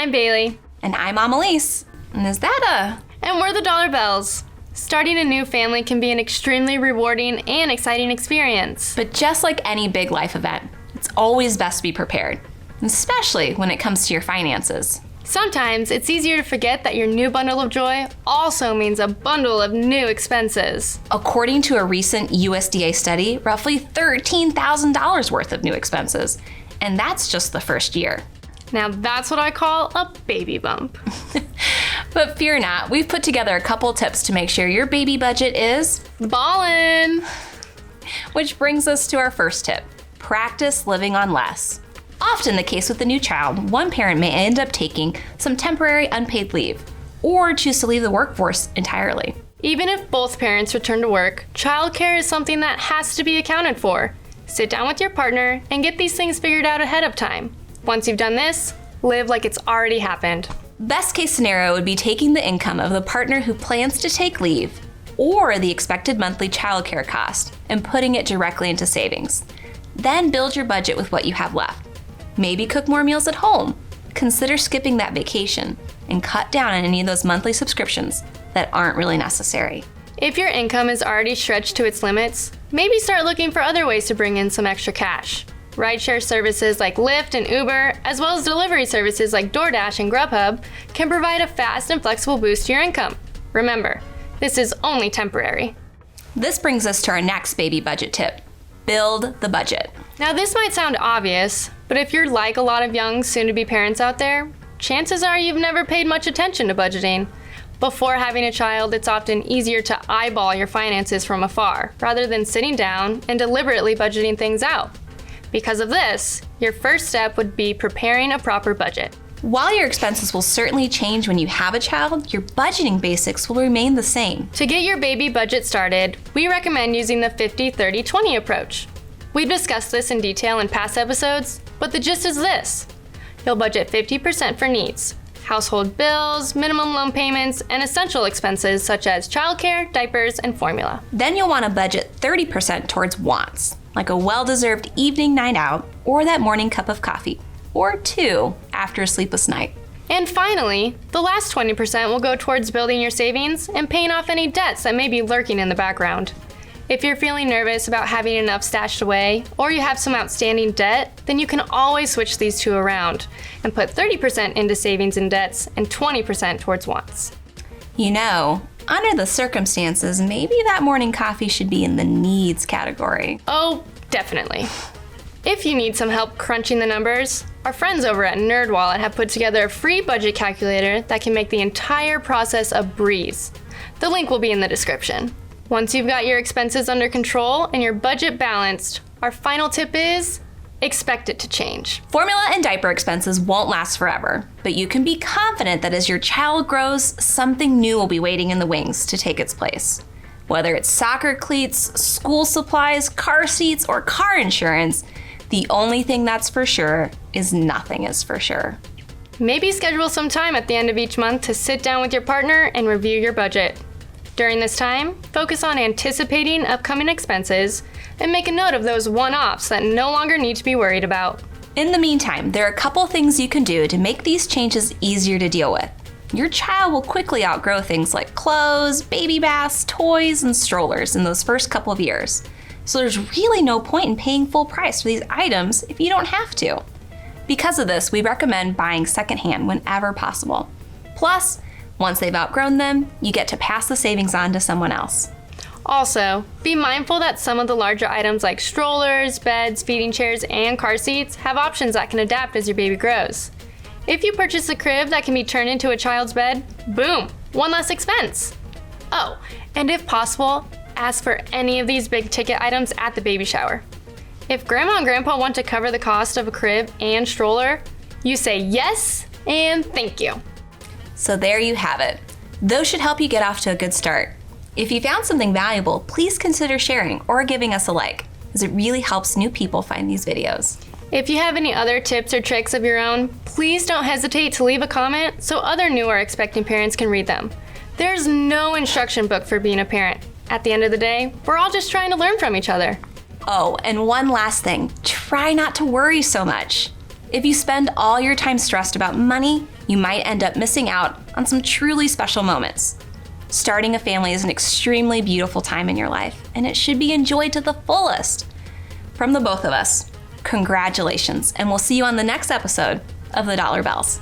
I'm Bailey. And I'm Amelis. And is that And we're the Dollar Bells. Starting a new family can be an extremely rewarding and exciting experience. But just like any big life event, it's always best to be prepared, especially when it comes to your finances. Sometimes it's easier to forget that your new bundle of joy also means a bundle of new expenses. According to a recent USDA study, roughly $13,000 worth of new expenses. And that's just the first year. Now that's what I call a baby bump. But fear not, we've put together a couple tips to make sure your baby budget is ballin'. Which brings us to our first tip: practice living on less. Often the case with a new child, one parent may end up taking some temporary unpaid leave or choose to leave the workforce entirely. Even if both parents return to work, childcare is something that has to be accounted for. Sit down with your partner and get these things figured out ahead of time. Once you've done this, live like it's already happened. Best case scenario would be taking the income of the partner who plans to take leave or the expected monthly childcare cost and putting it directly into savings. Then build your budget with what you have left. Maybe cook more meals at home. Consider skipping that vacation and cut down on any of those monthly subscriptions that aren't really necessary. If your income is already stretched to its limits, maybe start looking for other ways to bring in some extra cash. Rideshare services like Lyft and Uber, as well as delivery services like DoorDash and Grubhub, can provide a fast and flexible boost to your income. Remember, this is only temporary. This brings us to our next baby budget tip: build the budget. Now this might sound obvious, but if you're like a lot of young, soon-to-be parents out there, chances are you've never paid much attention to budgeting. Before having a child, it's often easier to eyeball your finances from afar, rather than sitting down and deliberately budgeting things out. Because of this, your first step would be preparing a proper budget. While your expenses will certainly change when you have a child, your budgeting basics will remain the same. To get your baby budget started, we recommend using the 50-30-20 approach. We've discussed this in detail in past episodes, but the gist is this. You'll budget 50% for needs: household bills, minimum loan payments, and essential expenses such as childcare, diapers, and formula. Then you'll want to budget 30% towards wants, like a well-deserved evening night out or that morning cup of coffee, or two after a sleepless night. And finally, the last 20% will go towards building your savings and paying off any debts that may be lurking in the background. If you're feeling nervous about having enough stashed away, or you have some outstanding debt, then you can always switch these two around and put 30% into savings and debts and 20% towards wants. You know, under the circumstances, maybe that morning coffee should be in the needs category. Oh, definitely. If you need some help crunching the numbers, our friends over at NerdWallet have put together a free budget calculator that can make the entire process a breeze. The link will be in the description. Once you've got your expenses under control and your budget balanced, our final tip is expect it to change. Formula and diaper expenses won't last forever, but you can be confident that as your child grows, something new will be waiting in the wings to take its place. Whether it's soccer cleats, school supplies, car seats, or car insurance, the only thing that's for sure is nothing is for sure. Maybe schedule some time at the end of each month to sit down with your partner and review your budget. During this time, focus on anticipating upcoming expenses and make a note of those one-offs that no longer need to be worried about. In the meantime, there are a couple things you can do to make these changes easier to deal with. Your child will quickly outgrow things like clothes, baby baths, toys, and strollers in those first couple of years. So there's really no point in paying full price for these items if you don't have to. Because of this, we recommend buying secondhand whenever possible. Plus, once they've outgrown them, you get to pass the savings on to someone else. Also, be mindful that some of the larger items like strollers, beds, feeding chairs, and car seats have options that can adapt as your baby grows. If you purchase a crib that can be turned into a child's bed, boom, one less expense. Oh, and if possible, ask for any of these big ticket items at the baby shower. If grandma and grandpa want to cover the cost of a crib and stroller, you say yes and thank you. So there you have it. Those should help you get off to a good start. If you found something valuable, please consider sharing or giving us a like, as it really helps new people find these videos. If you have any other tips or tricks of your own, please don't hesitate to leave a comment so other new or expecting parents can read them. There's no instruction book for being a parent. At the end of the day, we're all just trying to learn from each other. Oh, and one last thing, try not to worry so much. If you spend all your time stressed about money, you might end up missing out on some truly special moments. Starting a family is an extremely beautiful time in your life, and it should be enjoyed to the fullest. From the both of us, congratulations, and we'll see you on the next episode of The Dollar Bells.